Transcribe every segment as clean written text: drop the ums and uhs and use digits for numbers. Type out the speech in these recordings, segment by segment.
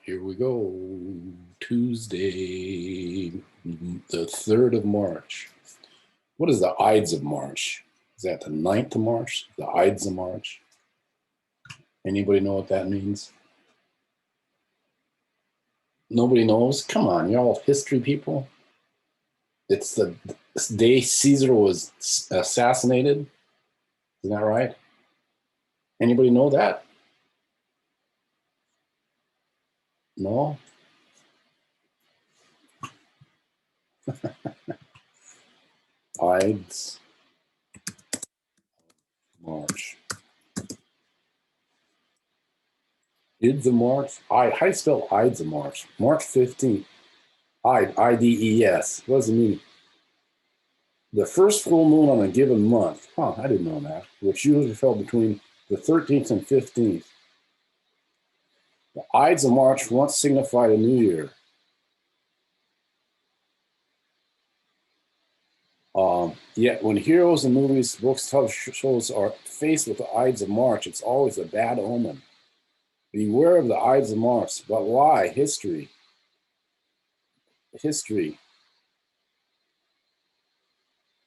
Here we go. Tuesday, the 3rd of March. What is the Ides of March? Is that the 9th of March? The Ides of March? Anybody know what that means? Nobody knows? Come on, you're all history people. It's the day Caesar was assassinated. Isn't that right? Anybody know that? No? Ides March. Ides of March? How do you spell Ides of March? March 15th. I-D-E-S. What does it mean? The first full moon on a given month. Huh, I didn't know that. Which usually fell between the 13th and 15th. The Ides of March once signified a new year. Yet when heroes in movies, books, television shows are faced with the Ides of March, it's always a bad omen. Beware of the Ides of March. But why? History.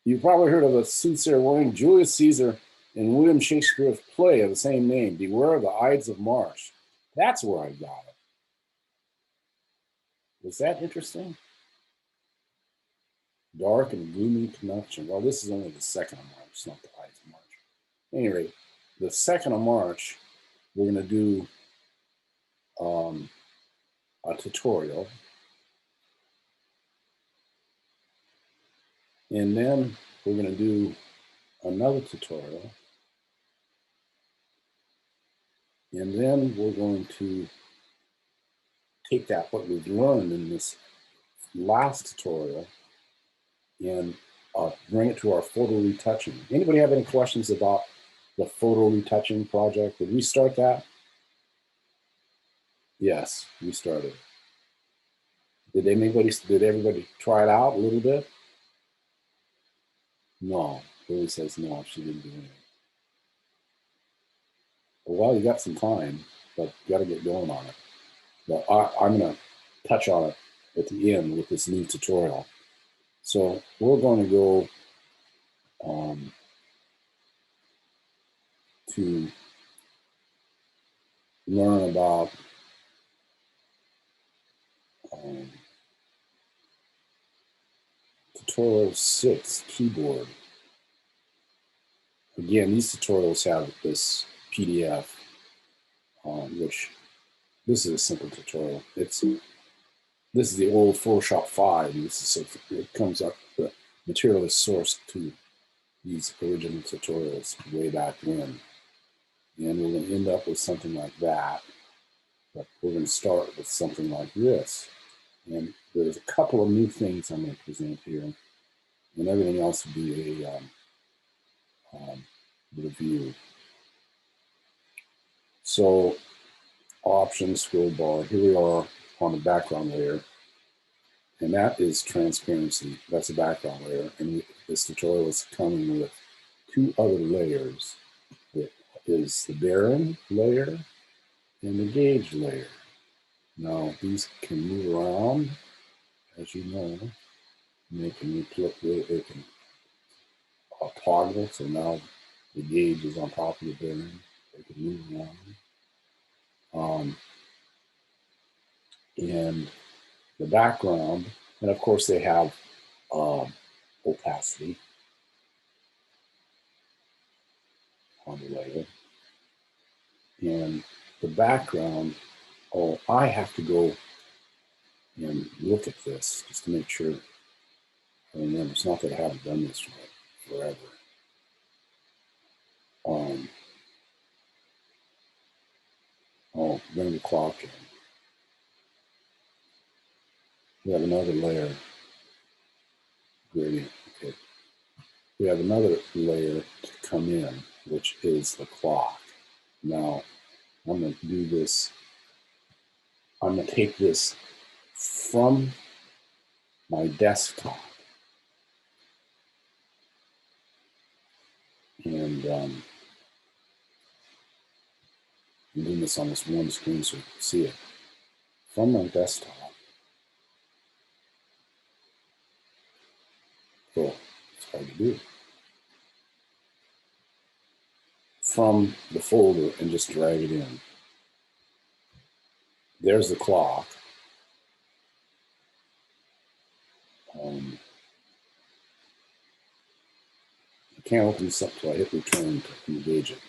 You've probably heard of a soothsayer warning. Julius Caesar in William Shakespeare's play of the same name. Beware of the Ides of March. That's where I got it. Was that interesting? Dark and gloomy connection. Well, this is only the 2nd of March, not the Ides of March. At any rate, the 2nd of March, we're going to do a tutorial. And then we're going to do another tutorial. And then we're going to take that, what we've learned in this last tutorial, and bring it to our photo retouching. Anybody have any questions about the photo retouching project? Did we start that? Yes, we started. Did everybody try it out a little bit? No. Billy says no, she didn't do anything. Well, you got some time, but you got to get going on it. But I'm going to touch on it at the end with this new tutorial. So we're going to go to learn about tutorial 6, keyboard. Again, these tutorials have this PDF, which this is a simple tutorial. This is the old Photoshop 5. It comes up, the material is sourced to these original tutorials way back when. And we're going to end up with something like that. But we're going to start with something like this. And there's a couple of new things I'm going to present here. And everything else will be a review. So, options, scroll bar. Here we are on the background layer. And that is transparency. That's a background layer. And this tutorial is coming with 2 other layers. It is the Baron layer and the Gauge layer. Now, these can move around, as you know. And they can toggle. So now the gauge is on top of the Baron. They can move around. And the background, and of course they have opacity on the layer. And the background, I have to go and look at this just to make sure I remember. It's not that I haven't done this forever. Bring the clock in. We have another layer. Gradient. Okay. We have another layer to come in, which is the clock. Now, I'm going to do this. I'm going to take this from my desktop. And I'm doing this on this one screen so you can see it. from my desktop. So it's hard to do. From the folder and just drag it in. There's the clock. I can't open this up until I hit return to engage it.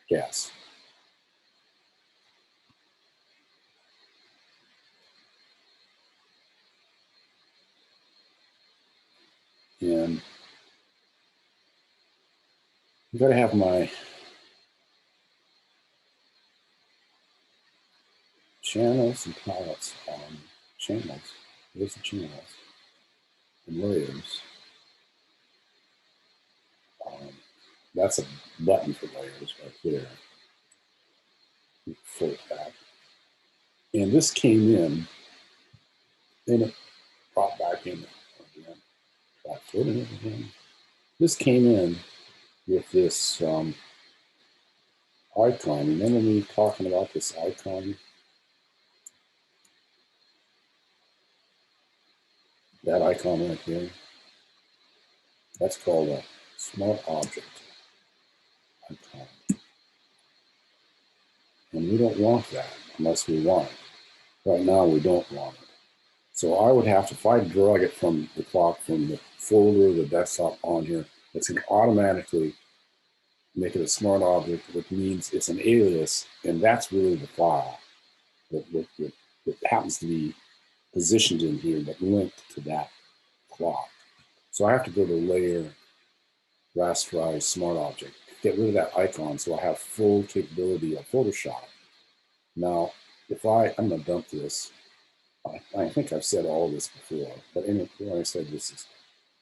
Yes. And I've got to have my channels and palettes on. Channels. There's the channels. And layers. That's a button for layers right there. Fold back. And this came in, and it brought back in again. Back footing it again. This came in with this icon. Remember me talking about this icon? That icon right there? That's called a smart object icon. And we don't want that unless we want it. Right now, we don't want it. So I would have to, if I drag it from the clock, from the folder, the desktop on here, it's going to automatically make it a smart object, which means it's an alias, and that's really the file that happens to be positioned in here that linked to that clock. So I have to go to Layer, Rasterize, Smart Object, get rid of that icon so I have full capability of Photoshop. Now, if I'm going to dump this. I think I've said all this before, but anyway, when I said this is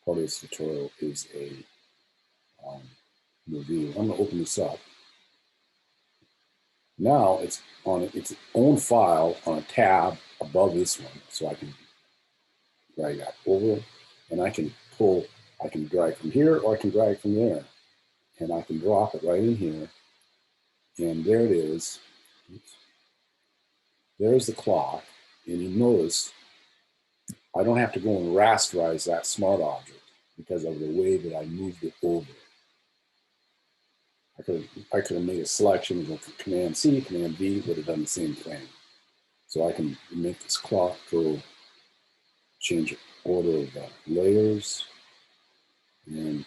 part of this tutorial is a review. I'm going to open this up. Now it's on its own file on a tab above this one, so I can drag that over, and I can pull. I can drag from here, or I can drag from there, and I can drop it right in here, and there it is. Oops. There's the clock, and you notice I don't have to go and rasterize that smart object because of the way that I moved it over. I could have made a selection and go for Command C, Command V, would have done the same thing. So I can make this clock go, change order of the layers, and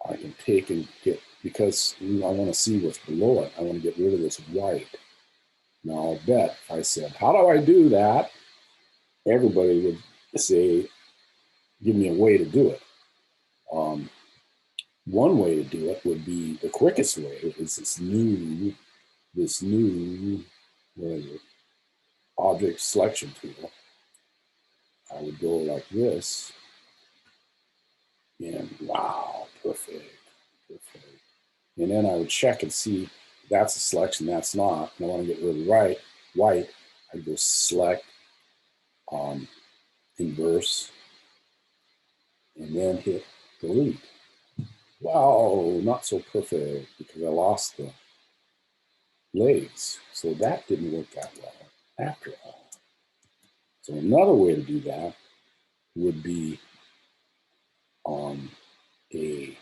I can take and get, because I want to see what's below it, I want to get rid of this white. Now I'll bet if I said, how do I do that? Everybody would say, give me a way to do it. One way to do it would be, the quickest way is this new what is it, object selection tool. I would go like this, and wow, perfect. And then I would check and see that's a selection, that's not. And I want to get rid of white. I'd go select, inverse, and then hit delete. Wow, not so perfect because I lost the legs. So that didn't work that well after all. So another way to do that would be on a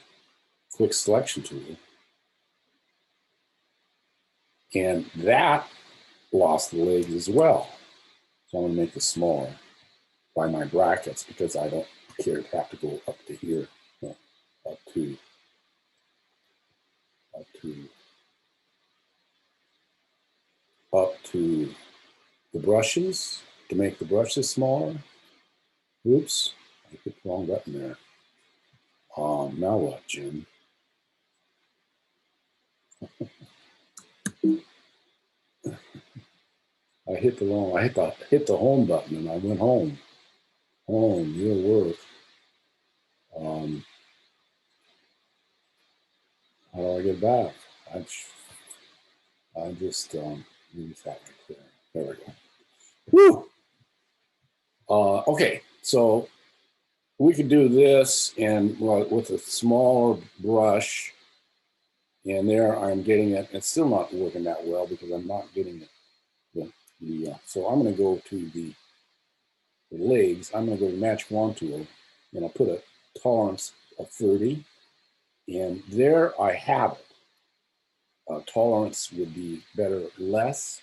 quick selection tool. And that lost the legs as well. So I'm going to make this smaller by my brackets because I don't care to have to go up to here, up to the brushes to make the brushes smaller. Oops, I hit the wrong button there. Now what, Jim? I hit the home button and I went home. Home, your work. How do I get back? I just use that right there. There we go. Woo! Okay, so we could do this and with a smaller brush, and there I'm getting it. It's still not working that well because I'm not getting it. So I'm going to go to the legs. I'm going to go to the Magic Wand tool, and I'll put a tolerance of 30, and there I have it. Tolerance would be better less,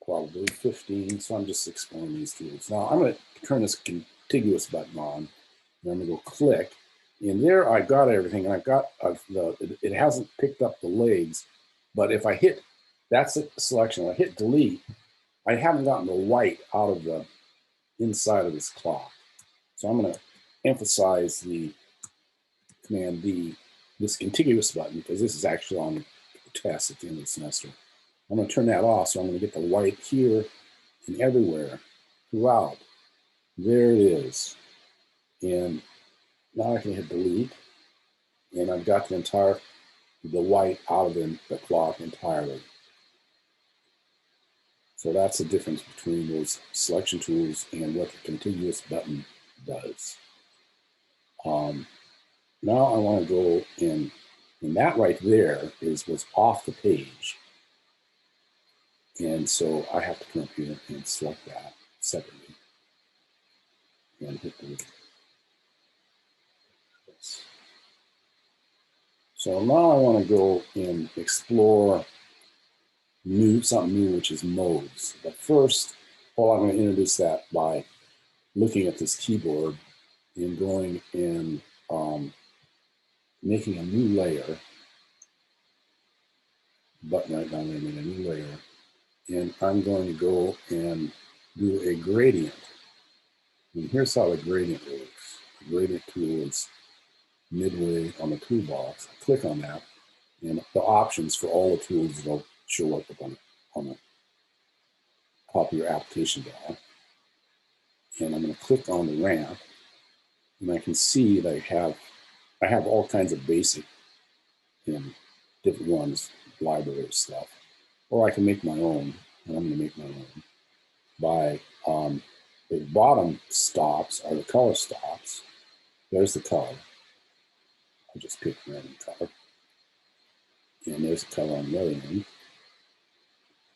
probably 15. So I'm just exploring these tools. Now I'm going to turn this contiguous button on, and I'm going to go click, and there I got everything, and I've got it hasn't picked up the legs, but if I hit, that's a selection. I hit delete, I haven't gotten the white out of the inside of this clock. So I'm going to emphasize the Command D, this contiguous button, because this is actually on the test at the end of the semester. I'm going to turn that off, so I'm going to get the white here and everywhere throughout. There it is. And now I can hit delete, and I've got the white out of the clock entirely. So that's the difference between those selection tools and what the contiguous button does. Now I want to go in, and that right there is what's off the page. And so I have to come up here and select that separately and hit delete. So now I want to go and explore something new, which is modes. But first, I'm going to introduce that by looking at this keyboard and going and making a new layer. Button right down there, make a new layer. And I'm going to go and do a gradient. And here's how the gradient works. The gradient tool is midway on the toolbox. I click on that, and the options for all the tools will show up on the top of your application bar. And I'm going to click on the ramp, and I can see that I have all kinds of basic and different ones, library stuff. Or I can make my own, and I'm going to make my own by the bottom stops are the color stops. There's the color. I just pick random color. And there's the color on the other end.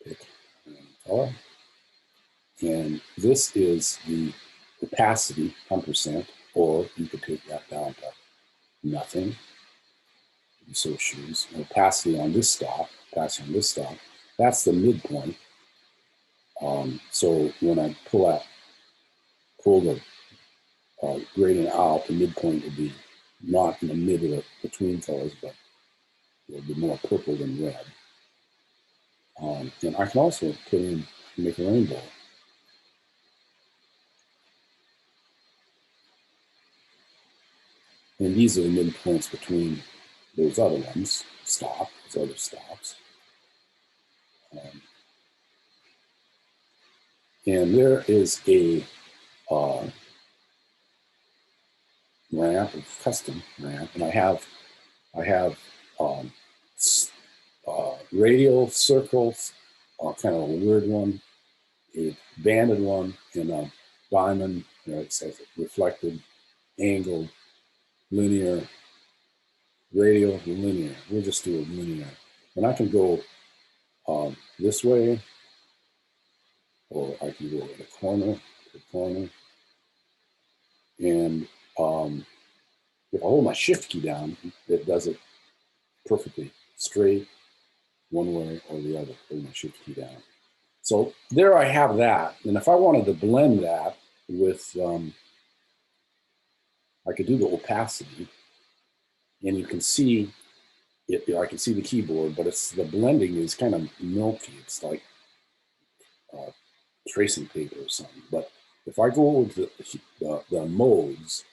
Pick random color. And this is the opacity, 100%, or you could take that down to nothing. You so choose. And opacity on this stop, that's the midpoint. So when I pull the gradient out, the midpoint would be not in the middle of between colors, but it would be more purple than red. And I can also make a rainbow. And these are the midpoints between those other ones, those other stops. And there is a ramp, a custom ramp, and I have radial circles, kind of a weird one, a banded one, and a diamond. It says reflected, angled, linear, radial, linear. We'll just do a linear, and I can go this way, or I can go to the corner, and if I hold my shift key down, it does it perfectly straight one way or the other. Hold my shift key down. So there I have that. And if I wanted to blend that with, I could do the opacity, and you can see it. I can see the keyboard, but the blending is kind of milky. It's like tracing paper or something. But if I go to the modes,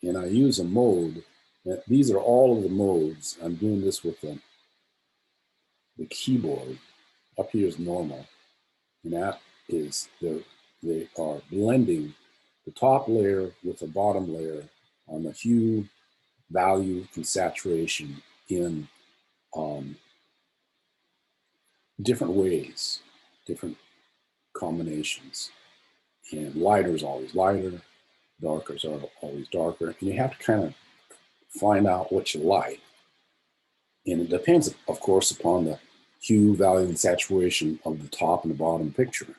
and I use a mode, these are all of the modes. I'm doing this with the keyboard. Up here is normal, and that is they are blending the top layer with the bottom layer on the hue, value, and saturation in different ways, different combinations. And lighter is always lighter, darker is always darker, and you have to kind of find out what you like. And it depends, of course, upon hue, value, and saturation of the top and the bottom picture.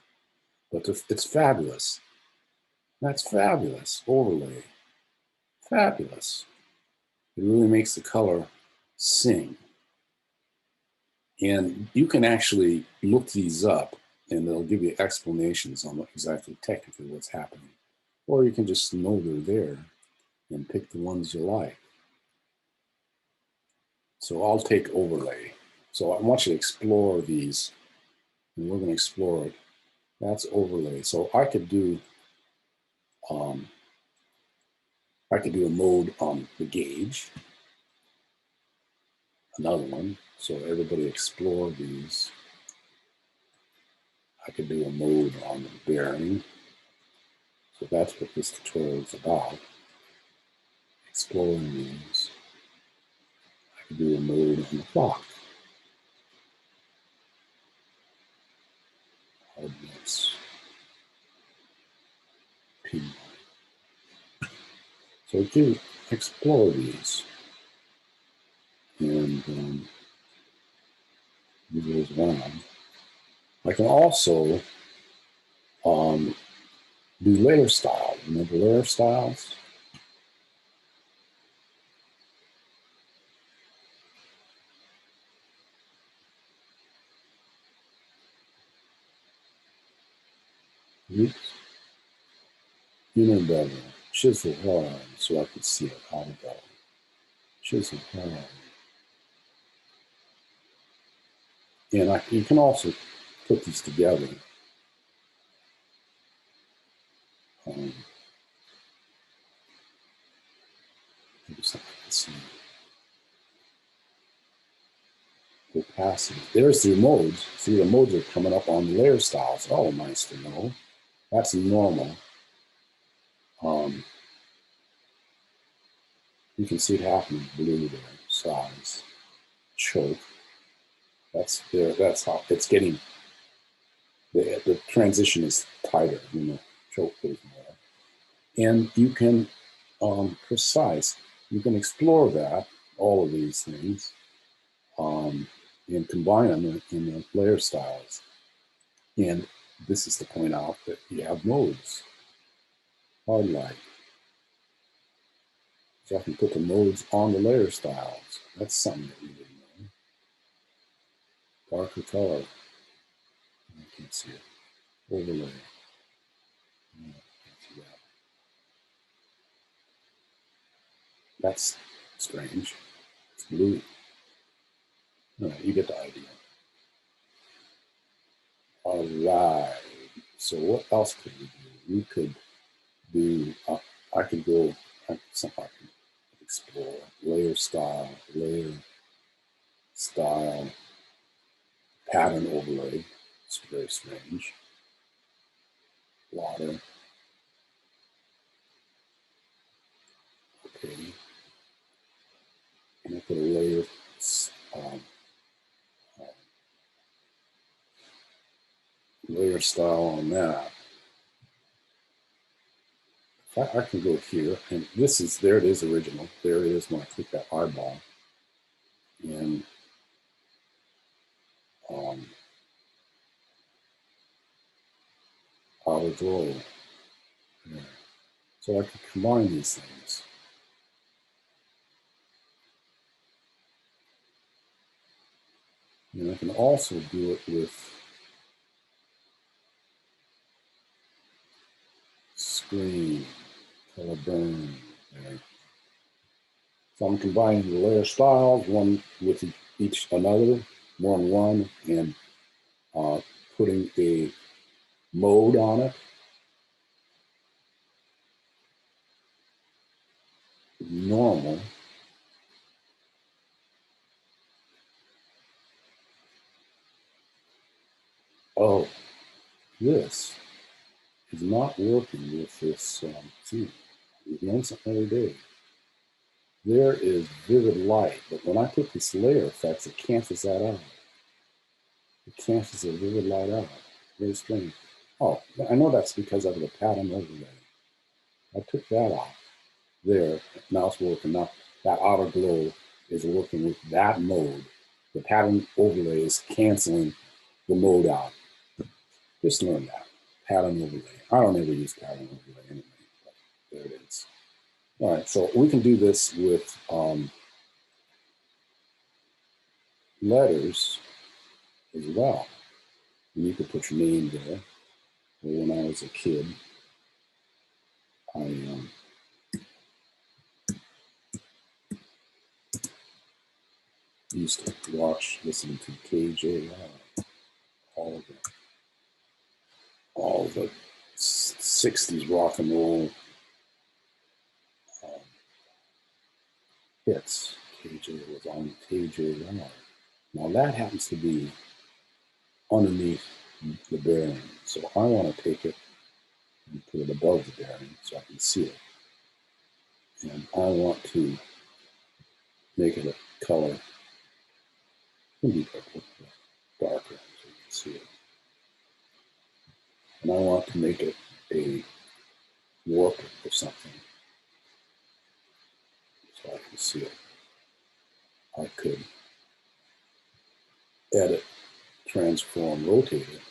But it's fabulous. That's fabulous. Overlay. Fabulous. It really makes the color sing. And you can actually look these up and they'll give you explanations on what exactly technically what's happening. Or you can just know they're there and pick the ones you like. So I'll take overlay. So I want you to explore these, and we're going to explore it. That's overlay. So I could do a mode on the gauge, another one. So everybody explore these. I could do a mode on the bearing. So that's what this tutorial is about. Exploring these. I could do a mode on the clock. Hardness. P. So do explore these. And move those around. I can also do layer style. Remember layer styles? Oops. Inner bevel. Chisel hard so I could see it all better. Chisel hard. And you can also put these together. Maybe something I can see. Opacity. There's the modes. See, the modes are coming up on the layer styles. Oh, nice to know. That's normal. You can see it happening. Blue there. Size. Choke. That's there. That's how it's getting. The transition is tighter. Choke goes more. And you can precise. You can explore that. All of these things. And combine them in the layer styles. And this is to point out that you have modes. Hard light. So I can put the modes on the layer styles. That's something that we didn't know. Darker color. I can't see it. Overlay. No, can't see that. That's strange. It's blue. All right, you get the idea. All right. So what else could we do? We could do, I could go, something I can explore. Layer style, pattern overlay. It's very strange. Water. Okay. And I put a layer layer style on that. I can go here, and this is, there it is original. There it is when I click that eyeball. And auto glow. Yeah. So I can combine these things. And I can also do it with screen, color burn. There. So I'm combining the layer styles, one with each another, one, and putting a mode on it. Normal. Oh, this is not working with this. See, we've learned something every day. There is vivid light, but when I put this layer effects, it cancels that out. It cancels the vivid light out. Very strange. Oh, I know that's because of the pattern overlay. I took that off. There, now it's working. Now that outer glow is working with that mode The pattern overlay is canceling the mode out. Just learn that. Pattern overlay. I don't ever use pattern overlay anyway, but there it is. All right, so we can do this with letters as well. And you could put your name there. When I was a kid, I used to listen to KJR, all the 60s rock and roll hits. KJ was on KJR. Now that happens to be underneath the bearing. So I want to take it and put it above the bearing so I can see it. And I want to make it a color. It can be purple, darker so you can see it. And I want to make it a warp or something so I can see it. I could edit, transform, rotate it.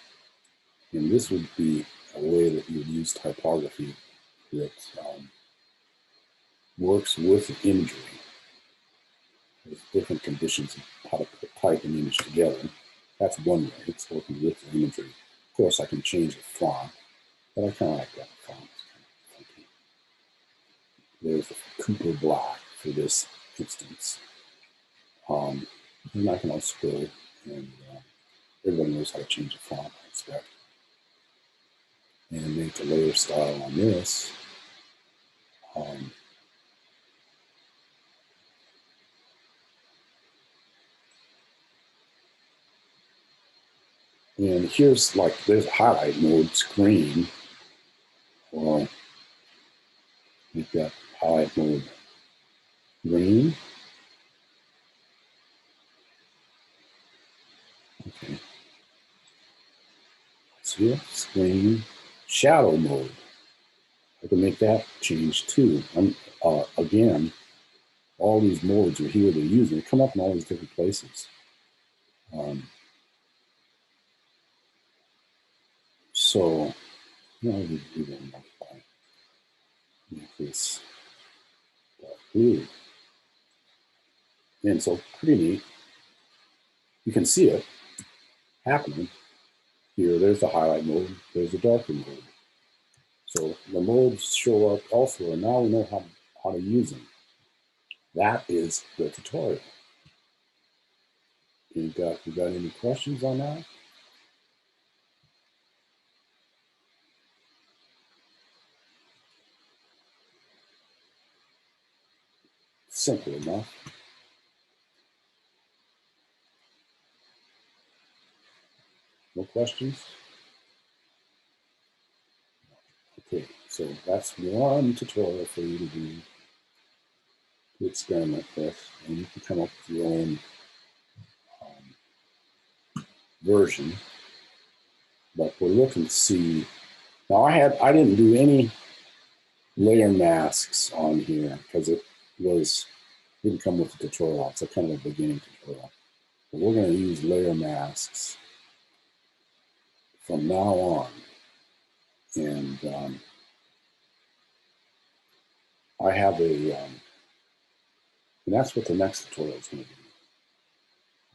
And this would be a way that you would use typography that works with imagery. There's different conditions of how to type an image together. That's one way. It's working with the imagery. Of course, I can change the font, but I kind of like that font. It's kind of funky. There's the Cooper Black for this instance. And I can also go and everybody knows how to change the font, I expect. And make the layer style on this. And here's there's a highlight mode screen. Or make that highlight mode green. Okay. See it? Screen shadow mode. I can make that change too. Again, all these modes are here to use. They come up in all these different places. So, we do that multiply. Make this blue. And so, pretty neat. You can see it happening. Here, there's the highlight mode. There's the darker mode. So the modes show up also, and now we know how to use them. That is the tutorial. You got any questions on that? Simple enough. No questions? Okay, so that's one tutorial for you to do, to experiment with, and you can come up with your own version. But we're looking to see. Now I didn't do any layer masks on here because it didn't come with the tutorial. It's a kind of a beginning tutorial. But we're going to use layer masks from now on. And I have and that's what the next tutorial is going to be.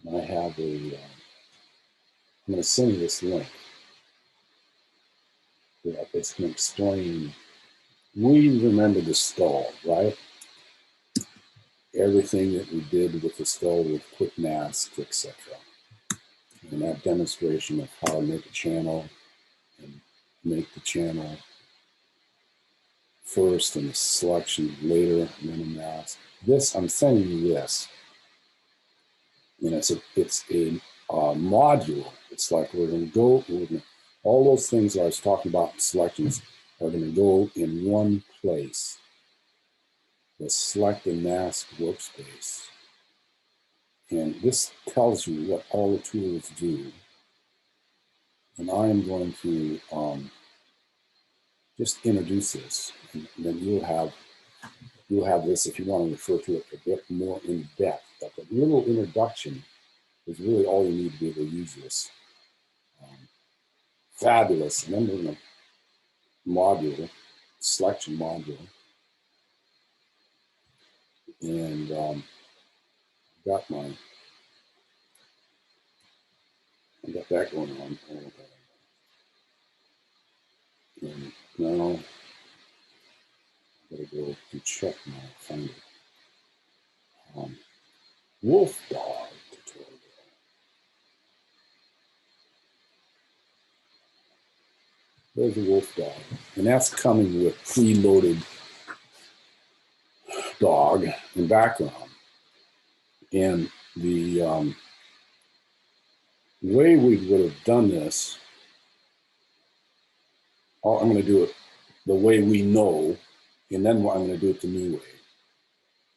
And I have I'm going to send you this link. It's going to explain. We remember the skull, right? Everything that we did with the skull with quick masks, etc. And that demonstration of how to make a channel and make the channel first and the selection later and then a mask. This, I'm sending you this. And it's a module. It's like we're going to go, all those things I was talking about in selections are going to go in one place. The select and mask workspace. And this tells you what all the tools do. And I am going to just introduce this. And then you'll have this if you want to refer to it a bit more in depth. But the little introduction is really all you need to be able to use this. Fabulous. And then we're going to module, selection module. And got that going on. And now I gotta go and check my find it. Wolf dog tutorial. There's a wolf dog, and that's coming with preloaded dog and background. And the way we would have done this, I'm going to do it the way we know, and then I'm going to do it the new way.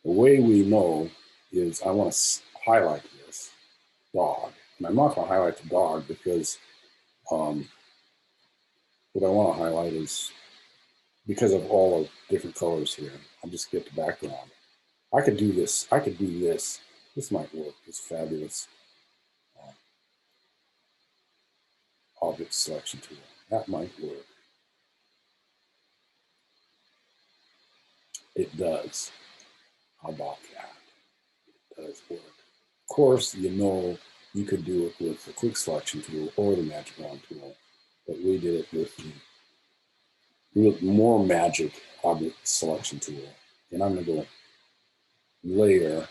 The way we know is I want to highlight this dog. And I'm not going to highlight the dog because what I want to highlight is because of all the different colors here. I'll just get the background. I could do this. I could do this. This might work. It's fabulous. Object selection tool. That might work. It does. How about that? It does work. Of course, you know you could do it with the quick selection tool or the magic wand tool, but we did it with the more magic object selection tool. And I'm going to go layer,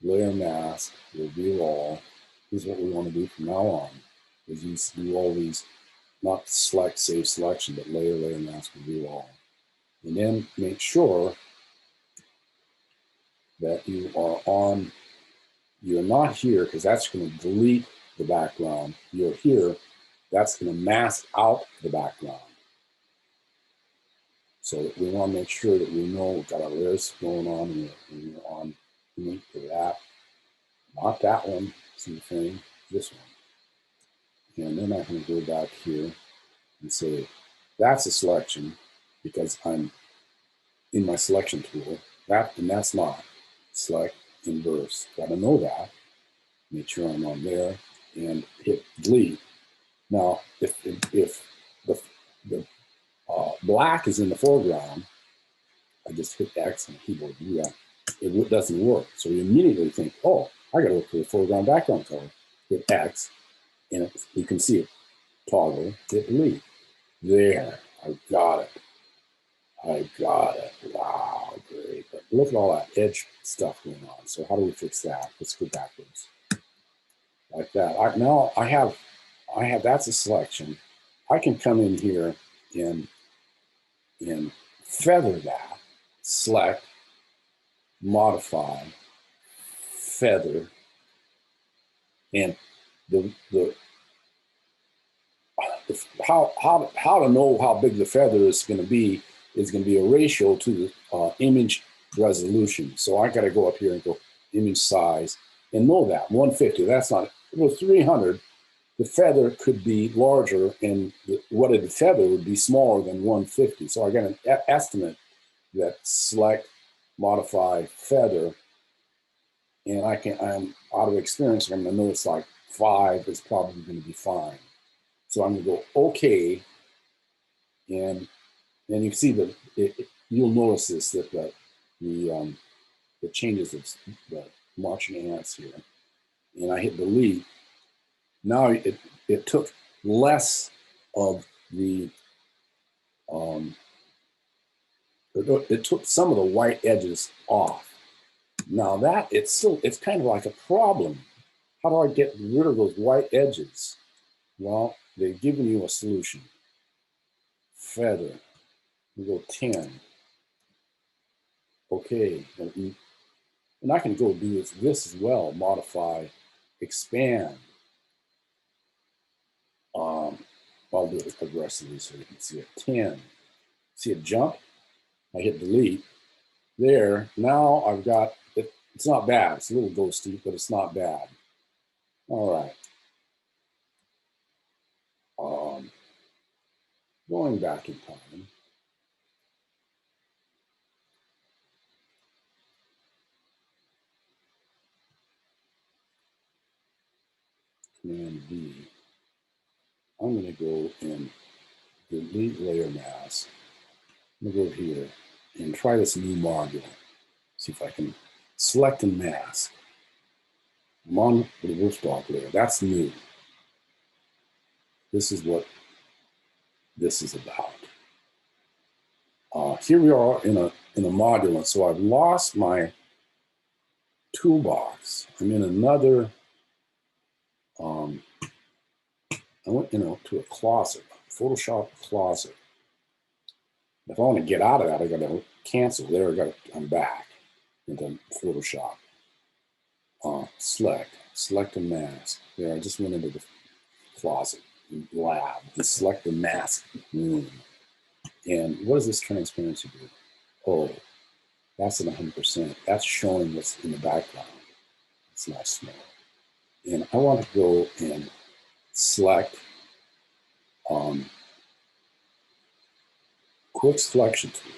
layer mask, reveal all. Here's what we want to do from now on. Is you do all these, not select, save selection, but layer, layer mask, reveal all. And then make sure that you are on, you're not here because that's going to delete the background. You're here, that's going to mask out the background. So we want to make sure that we know we've got our layers going on and we're on link to that. Not that one, see the thing, this one. And then I can go back here and say, that's a selection because I'm in my selection tool. And that's not. Select, inverse. Got to know that. Make sure I'm on there and hit delete. Now, if the black is in the foreground, I just hit X on the keyboard to do that. It doesn't work. So we immediately think, oh, I got to look for the foreground background color. Hit X, and you can see it toggle, hit delete. There, I got it. I got it. Wow, great. But look at all that edge stuff going on. So how do we fix that? Let's go backwards. Like that. Now I have that's a selection. I can come in here and feather that, select, modify, feather, and how to know how big the feather is going to be a ratio to the image resolution. So I got to go up here and go image size and know that 150. That's not, if it was 300, the feather could be larger and the feather would be smaller than 150. So I got an estimate that select, modify, feather, and I'm out of experience, I'm going to know it's like 5 is probably going to be fine. So I'm going to go okay, and you see that you'll notice this, that the changes of the marching ants here, and I hit delete. Now it took less of the it took some of the white edges off. Now that it's kind of like a problem. How do I get rid of those white edges? Well, they've given you a solution. Feather. We go 10. Okay. And I can go do this as well. Modify, expand. I'll do it aggressively so you can see it. 10. See it jump? I hit delete. There. Now I've got it. It's not bad. It's a little ghosty, but it's not bad. All right. Going back in time. Command V. I'm going to go and delete layer mask. I'm going to go here and try this new module. See if I can select and mask. I'm on the rootstock layer. That's new. This is what this is about. Here we are in a module, and so I've lost my toolbox. I'm in another. I went to a closet, Photoshop closet. If I want to get out of that, I got to cancel. There, I'm back into Photoshop. Select a mask. There, I just went into the closet, lab, and select the mask room. And what does this transparency do? Oh, that's at 100%. That's showing what's in the background. It's not small. And I want to go and select quick selection tool.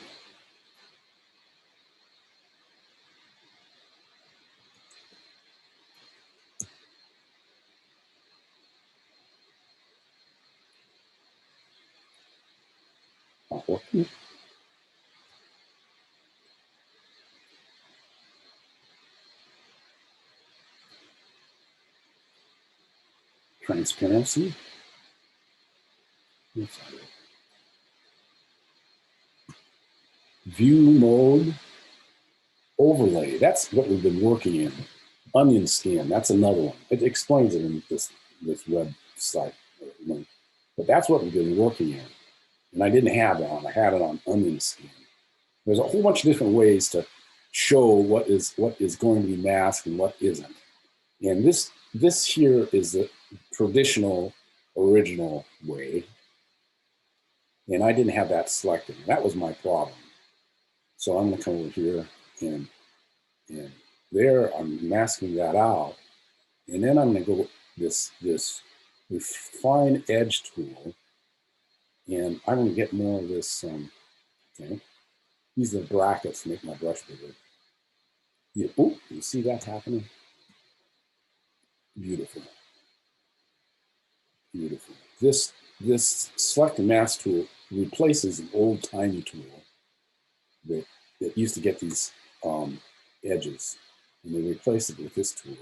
Not working. Transparency. View mode. Overlay. That's what we've been working in. Onion scan. That's another one. It explains it in this website link. But that's what we've been working in. And I didn't have it on. I had it on Onion scan. There's a whole bunch of different ways to show what is going to be masked and what isn't. And this here is the traditional, original way. And I didn't have that selected. That was my problem. So I'm gonna come over here and there I'm masking that out. And then I'm gonna go this refine edge tool. And I'm gonna get more of this, okay. These are brackets to make my brush bigger. You see that happening? Beautiful. Beautiful. This select and mask tool replaces an old tiny tool that used to get these edges, and they replaced it with this tool,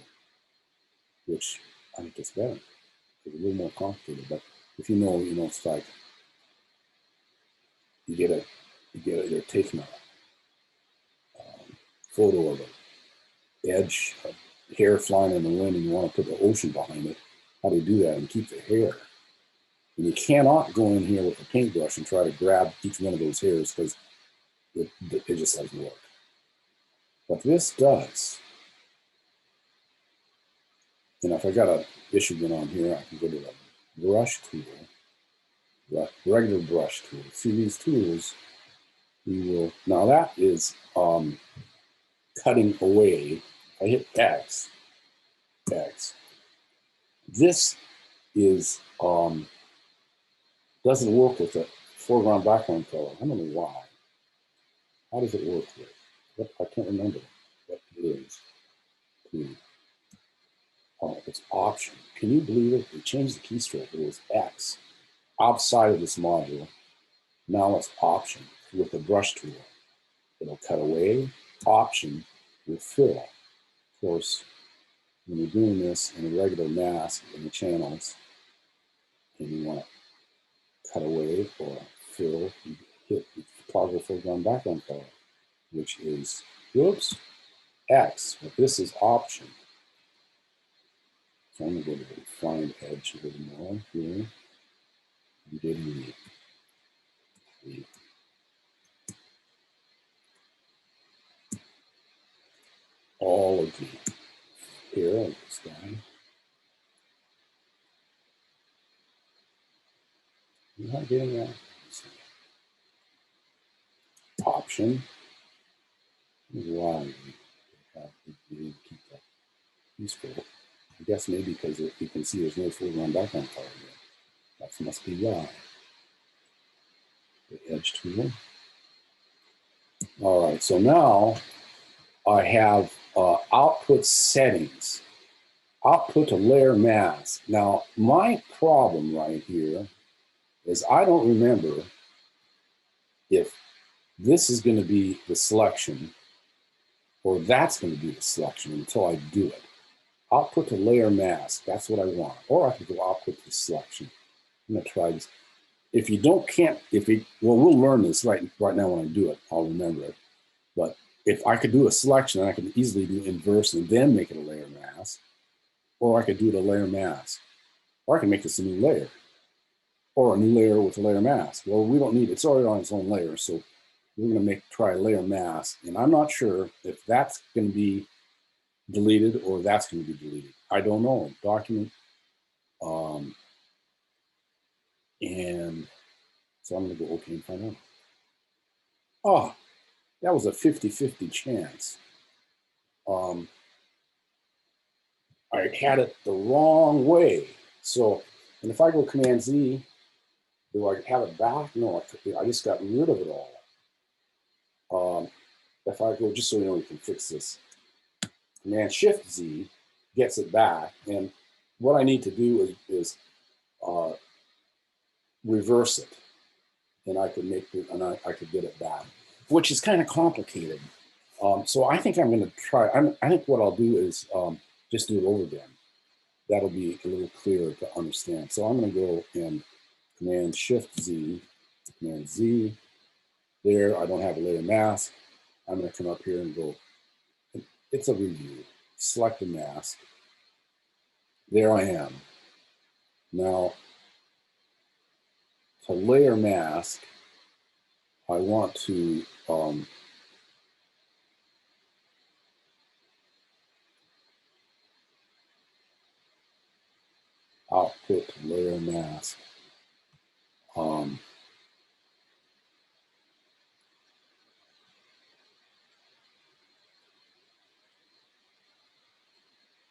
which I think is better. It's a little more complicated, but if you know, it's like you're taking a photo of an edge, a hair flying in the wind, and you want to put the ocean behind it. How do you do that and keep the hair? And you cannot go in here with a paintbrush and try to grab each one of those hairs because it just doesn't work. But this does. And if I got an issue going on here, I can go to the brush tool, the regular brush tool. See these tools, we will, now that is cutting away. I hit X. This is, doesn't work with the foreground background color. I don't know why. How does it work here? I can't remember what it is. Oh, it's option. Can you believe it? They changed the keystroke. It was X outside of this module. Now it's option with the brush tool. It'll cut away. Option with fill. Of course, when you're doing this in a regular mask in the channels, and you want to cut away or fill, you hit the toggle foreground background color, which is, whoops, X. But this is option. So I'm going to go to refine edge a little more here. I'm getting the all of the hair of this guy. I'm not getting that. Option. Why we keep that useful. I guess maybe because you can see there's no foreground background color yet. That must be why. The edge tool. All right, so now I have output settings. output to layer mask. Now, my problem right here is I don't remember if this is going to be the selection or that's going to be the selection until I do it. Output to layer mask, that's what I want. Or I could go output to selection. I'm going to try this. If you we'll learn this right now when I do it, I'll remember it. But if I could do a selection, I could easily do inverse and then make it a layer mask. Or I could do it a layer mask. Or I can make this a new layer. Or a new layer with a layer mask. Well, we don't need it. It's already on its own layer. So we're going to try a layer mask. And I'm not sure if that's going to be deleted or that's going to be deleted. I don't know. Document. And so I'm going to go OK and find out. Oh, that was a 50-50 chance. I had it the wrong way. So, and if I go Command Z, do I have it back? No, I just got rid of it all. If I go, just so you know, you can fix this. Command Shift Z gets it back. And what I need to do is reverse it. And I could make it, and I could get it back, which is kind of complicated. So I think I'm going to try. I think what I'll do is just do it over again. That'll be a little clearer to understand. So I'm going to go and Command Shift Z, Command Z. There, I don't have a layer mask. I'm going to come up here and go. It's a review. Select the mask. There I am. Now, to layer mask, I want to output layer mask.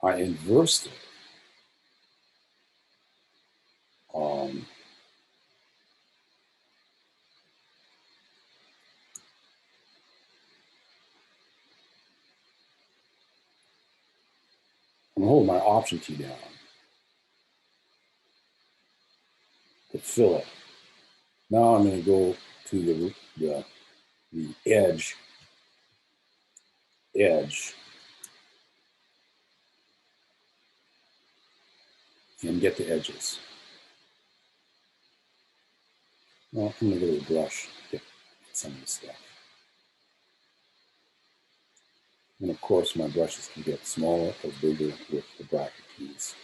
I inversed it. I'm going to hold my Option key down to fill it. Now I'm going to go to the edge, and get the edges. Well, I'm going to go to the brush to get some of the stuff. And of course, my brushes can get smaller or bigger with the bracket keys.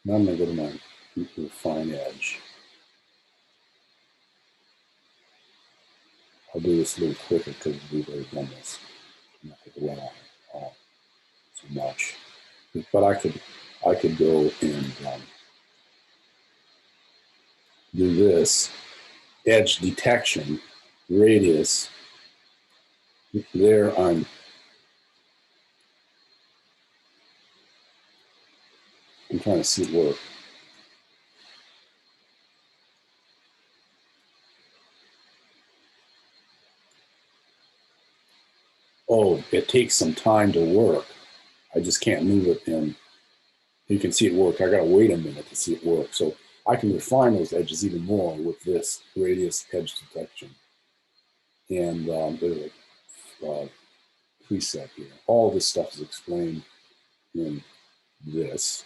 Now I'm going to go to my refine edge. I'll do this a little quicker because we've already done this. I'm not going to run on so much. But I could go and do this edge detection radius. There I'm trying to see it work. Oh, it takes some time to work. I just can't move it in. You can see it work. I got to wait a minute to see it work. So I can refine those edges even more with this radius edge detection. And there's a preset here. All this stuff is explained in this.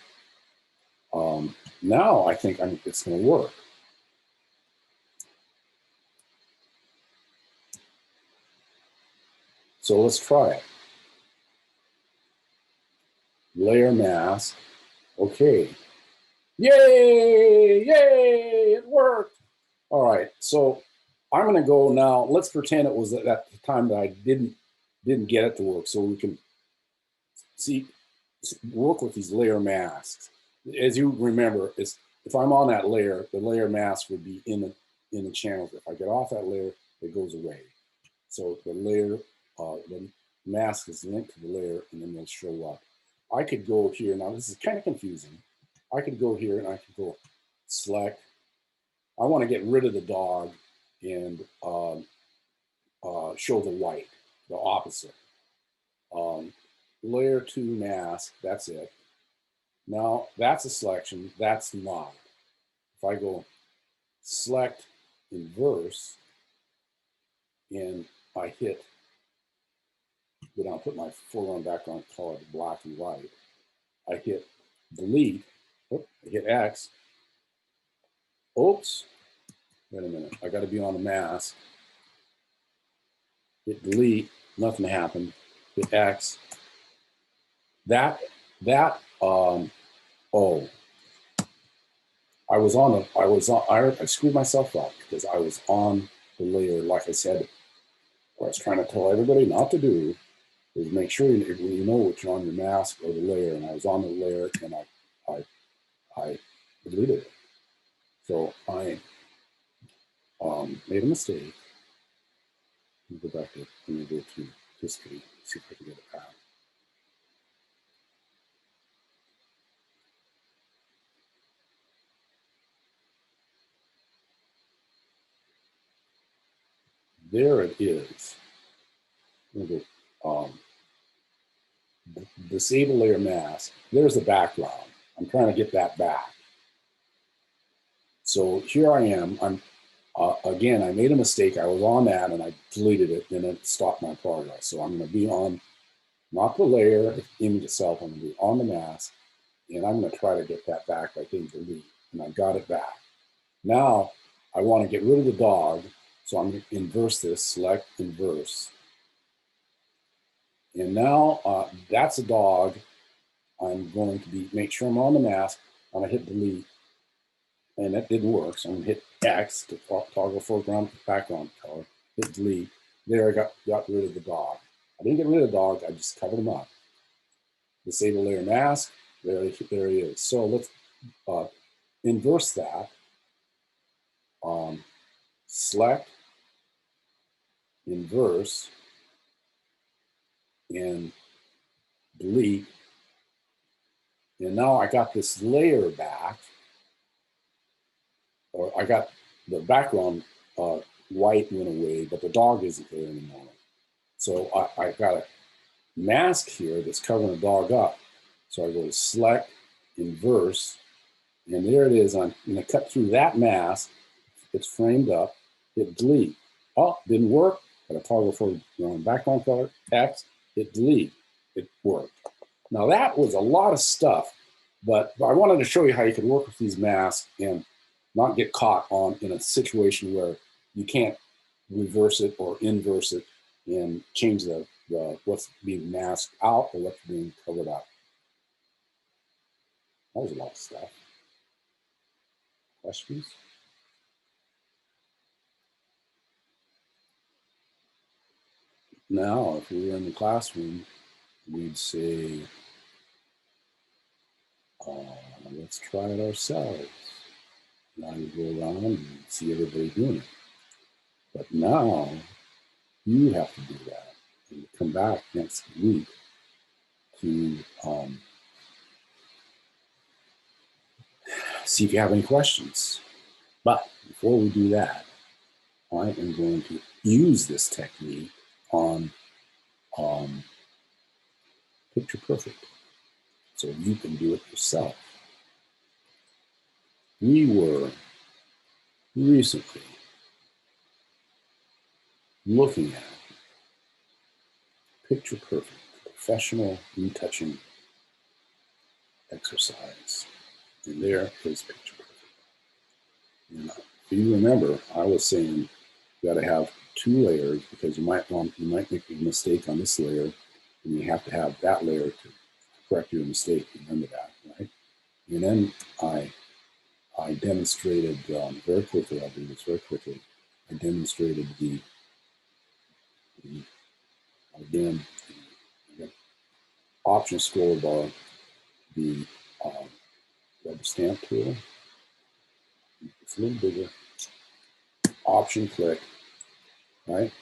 Now I think it's going to work. So let's try it. Layer mask. Okay. Yay! Yay! It worked. All right. So I'm going to go now. Let's pretend it was at the time that I didn't get it to work, so we can work with these layer masks. As you remember, if I'm on that layer, the layer mask would be in the channels. If I get off that layer, it goes away. So the layer, the mask is linked to the layer, and then they'll show up. I could go here. Now this is kind of confusing. I could go here and I could go select. I want to get rid of the dog. and show the white, the opposite. Layer 2 mask, that's it. Now that's a selection, that's not. If I go select inverse and I hit, go down, put my foreground background color black and white, I hit delete, I hit X, oops, wait a minute, I gotta be on the mask, hit delete, nothing happened, hit X, I screwed myself up because I was on the layer, like I said, what I was trying to tell everybody not to do is make sure you know what you're on your mask or the layer, and I was on the layer and I deleted it. So I made a mistake. Let me go back to, let me go to history, see if I can get it back. There it is. Disable layer mask. There's the background. I'm trying to get that back. So here I am. I'm again, I made a mistake. I was on that and I deleted it and it stopped my progress. So I'm going to be on, not the layer, the image itself. I'm going to be on the mask and I'm going to try to get that back by hitting delete. And I got it back. Now I want to get rid of the dog. So I'm going to inverse this, select inverse. And now that's a dog. I'm going to make sure I'm on the mask. I'm going to hit delete. And that didn't work. So I'm going to hit X to toggle foreground background color, hit delete. There, I got rid of the dog. I didn't get rid of the dog, I just covered him up. Disable layer mask, there he is. So let's inverse that. Select, inverse, and delete. And now I got this layer back, or I got the background white went away, but the dog isn't there anymore. So I got a mask here that's covering the dog up. So I go to select, inverse, and there it is. I'm going to cut through that mask. It's framed up, hit delete. Oh, didn't work. Got a toggle for background color, X, hit delete. It worked. Now that was a lot of stuff, but I wanted to show you how you could work with these masks and not get caught in a situation where you can't reverse it or inverse it and change the what's being masked out or what's being covered up. That was a lot of stuff. Questions? Now, if we were in the classroom, we'd say, let's try it ourselves. Now you go around and see everybody doing it. But now, you have to do that. And come back next week to see if you have any questions. But before we do that, I am going to use this technique on Picture Perfect so you can do it yourself. We were recently looking at Picture Perfect, professional retouching exercise. And there is Picture Perfect. And if you remember, I was saying you got to have 2 layers because you might make a mistake on this layer, and you have to have that layer to correct your mistake. Remember that, right? And then I demonstrated very quickly. I'll do this very quickly. I demonstrated the option scroll bar, the rubber stamp tool. It's a little bigger. Option click, right?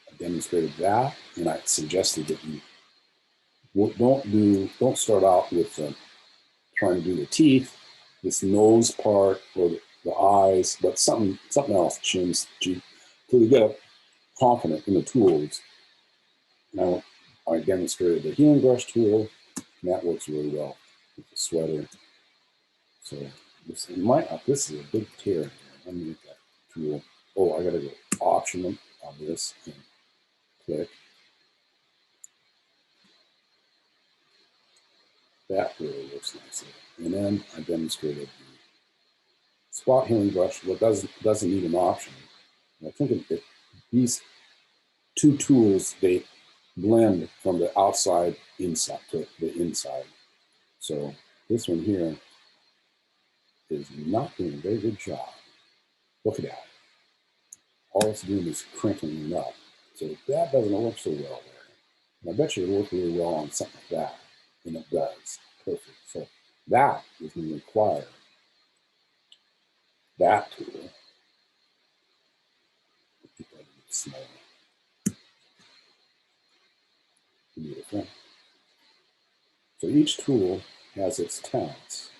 I demonstrated that, and I suggested that you don't start out with trying to do the teeth. this nose part or the eyes, but something else, chins, cheek, till you get confident in the tools. Now, I demonstrated the healing brush tool, and that works really well with the sweater. So this is a big tear here. Let me get that tool. Oh, I gotta go option on this and click. That really looks nice. And then I demonstrated the spot healing brush. What doesn't need an option. And I think these two tools, they blend from the outside inside to the inside. So this one here is not doing a very good job. Look at that. All it's doing is crinkling it up. So that doesn't work so well there. And I bet you it'll work really well on something like that. And it does. Perfect. So that is going to require that tool. Smaller. Beautiful. So each tool has its talents,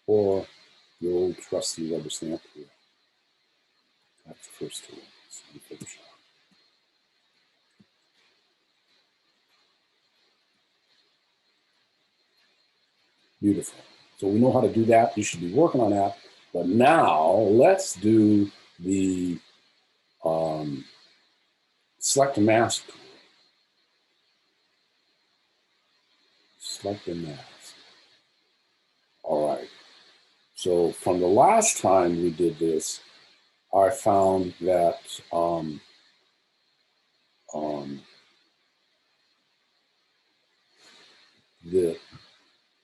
or the old trusty rubber stamp tool. That's the first tool. It's in Photoshop. Beautiful. So we know how to do that. You should be working on that. But now let's do the select a mask tool. Select a mask. All right. So from the last time we did this, I found that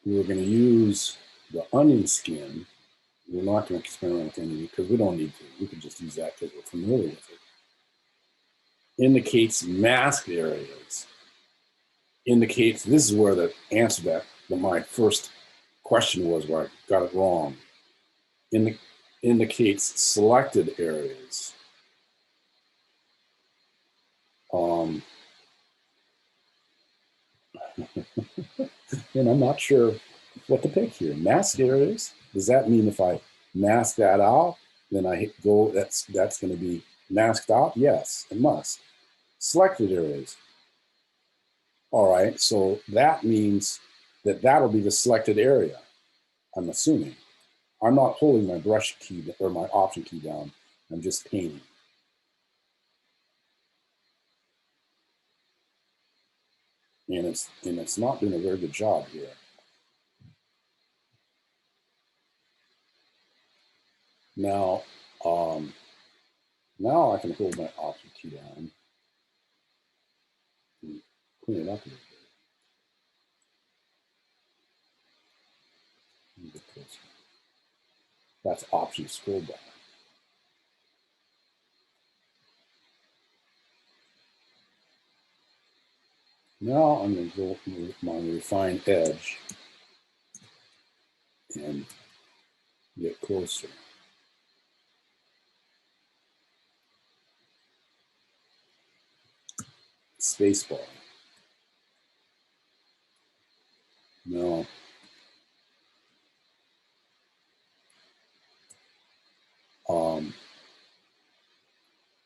we were going to use the onion skin. We're not going to experiment with any because we don't need to. We can just use that because we're familiar with it. Indicates masked areas. Indicates, this is where the answer that my first question was, where I got it wrong. Indicates selected areas. And I'm not sure what to pick here. Masked areas, does that mean if I mask that out, then I go, that's going to be masked out? Yes, it must. Selected areas. All right, so that means that that'll be the selected area, I'm assuming. I'm not holding my brush key or my option key down. I'm just painting. And it's not doing a very good job here. Now, now I can hold my option key down and clean it up a little bit. That's option scroll bar. Now I'm going to go with my refine edge and get closer. Spacebar. No.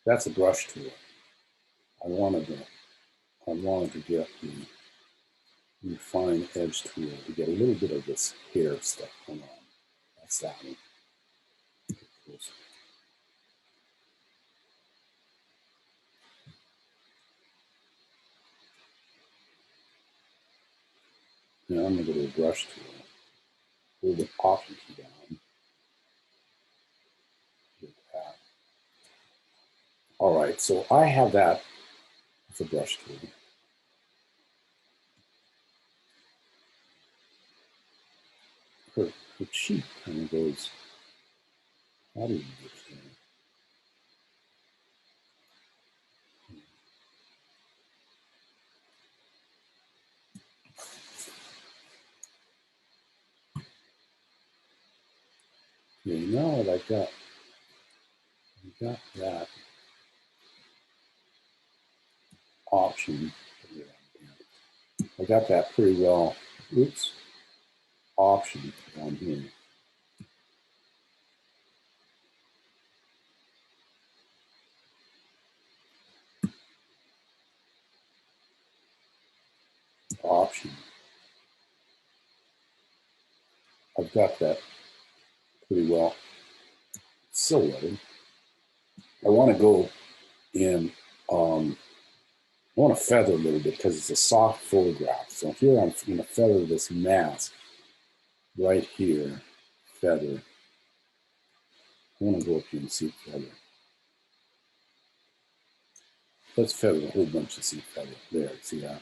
That's a brush tool. I wanted to get the refine edge tool to get a little bit of this hair stuff going on. That's that one. Closer. Now I'm going to go to the brush tool. Hold the option key down. Get that. All right, so I have that with a brush tool. Her cheek kind of goes, how do you get here? Yeah, now what I got that option. I got that pretty well. Oops. Option down here. option. I've got that pretty well silhouetted. I want to go in, I want to feather a little bit because it's a soft photograph. So here I'm going to feather this mask right here, feather. I want to go up here and see feather. Let's feather a whole bunch of seed feather. There, see that?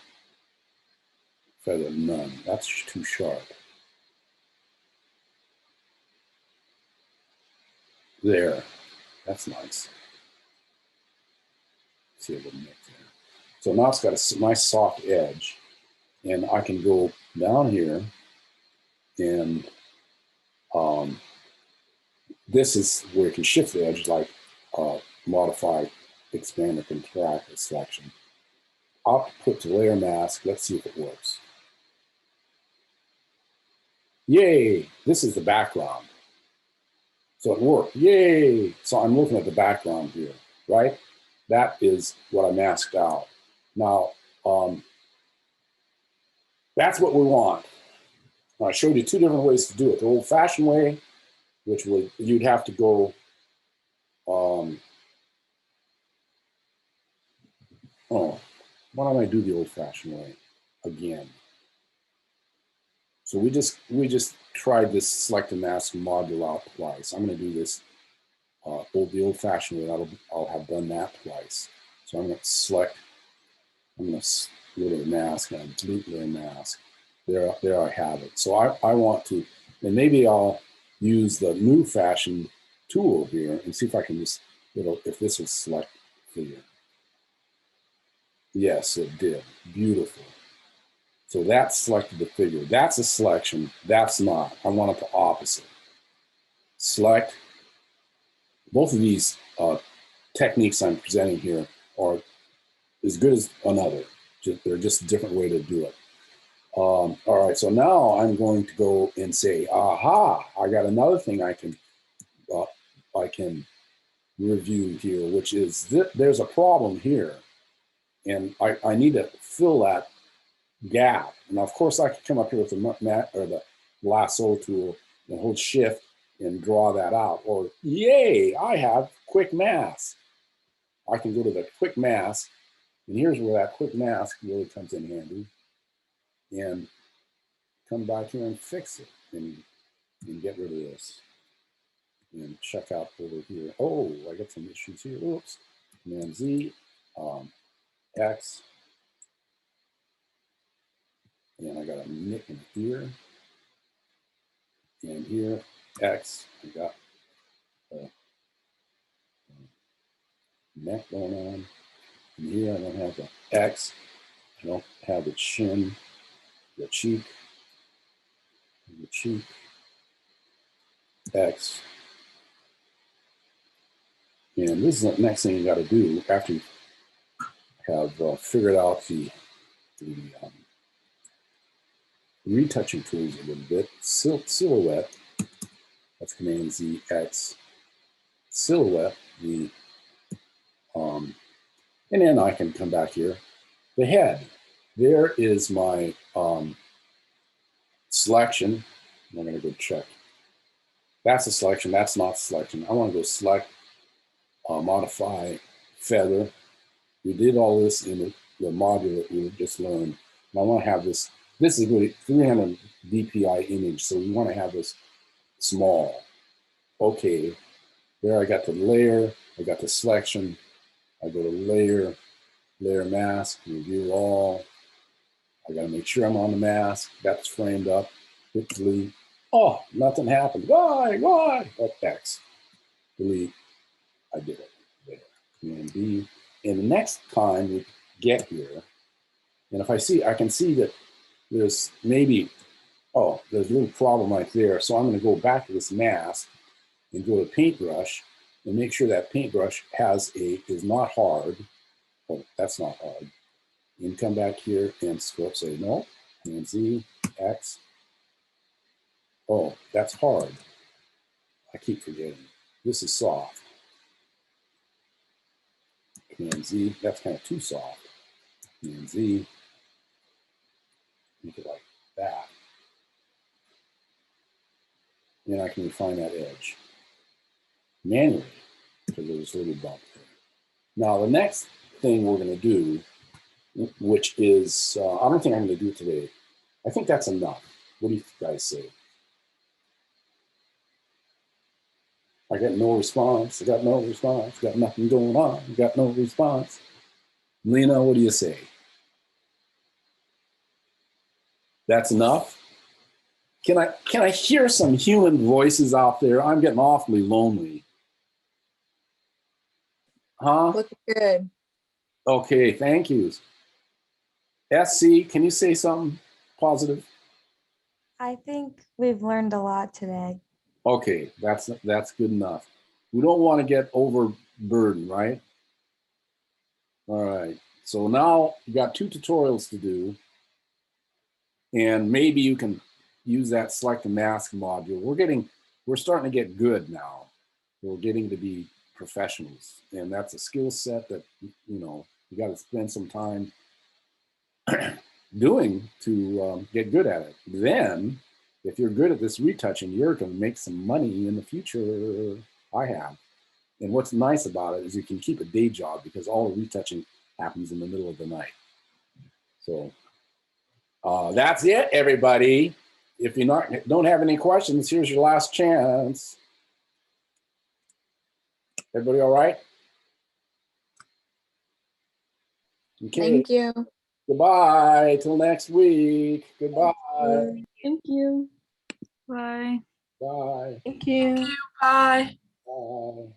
Feather none. That's too sharp. There. That's nice. See a little mix there. So now it's got a nice soft edge. And I can go down here and this is where you can shift the edge, like modify, expand, or contract the selection. I'll put to layer mask. Let's see if it works. Yay! This is the background. So it worked. Yay! So I'm looking at the background here, right? That is what I masked out. Now, that's what we want. Now, I showed you two different ways to do it. The old-fashioned way, which would you'd have to go why don't I do the old-fashioned way again? So we just tried this select and mask module out twice. I'm going to do this the old-fashioned way. I'll have done that twice. So I'm going to select. I'm going to go to the mask and delete layer mask. There I have it. So I want to, and maybe I'll use the new fashioned tool here and see if I can just, if this will select figure. Yes, it did. Beautiful. So that selected the figure. That's a selection. That's not. I want it the opposite. Select. Both of these techniques I'm presenting here are as good as another. They're just a different way to do it. All right, so now I'm going to go and say, aha, I got another thing I can review here, which is there's a problem here. And I need to fill that gap. And of course, I could come up here with the lasso tool and hold shift and draw that out. Or yay, I have quick mask. I can go to the quick mask, and here's where that quick mask really comes in handy. And come back here and fix it and get rid of this. And check out over here. Oh, I got some issues here. Oops. Command Z, X. And I got a nick in here. And here, X. I got a neck going on. And here I don't have the X. I don't have the chin, the cheek, X. And this is the next thing you got to do after you have figured out the retouching tools a little bit. Silhouette, that's Command Z, X. Silhouette, and then I can come back here. The head, there is my selection. I'm going to go check. That's a selection, that's not selection. I want to go select, modify, feather. We did all this in the module that we just learned. And I want to have this is really 300 dpi image, so we want to have this small. Okay, there I got the layer, I got the selection. I go to layer, layer mask, review all. I got to make sure I'm on the mask. That's framed up. Hit delete. Oh, nothing happened. Why? Oh, X. Delete. I did it. There. Command B. And the next time we get here, and if I can see that there's maybe, there's a little problem right there. So I'm going to go back to this mask and go to paintbrush and make sure that paintbrush is not hard. Oh, that's not hard. And come back here and say no, and Z, X. Oh, that's hard. I keep forgetting. This is soft. Command Z, that's kind of too soft. Command Z. and I can refine that edge manually because there's a little bump there. Now the next thing we're going to do, which is, I don't think I'm going to do it today. I think that's enough. What do you guys say? I got no response. I got no response. Got nothing going on. Got no response. Lena, what do you say? That's enough? Can I hear some human voices out there? I'm getting awfully lonely. Huh? Looking good. Okay, thank you. SC, can you say something positive? I think we've learned a lot today. Okay, that's good enough. We don't want to get overburdened, right? All right. So now you got 2 tutorials to do, and maybe you can use that select and mask module. We're starting to get good now. We're getting to be professionals, and that's a skill set that you got to spend some time doing to get good at it. Then, if you're good at this retouching, you're going to make some money in the future. I have. And what's nice about it is you can keep a day job because all the retouching happens in the middle of the night. So that's it, everybody. If you don't have any questions, here's your last chance. Everybody all right? Okay. Thank you. Goodbye. Till next week. Goodbye. Thank you. Bye. Bye. Thank you. Bye. Bye.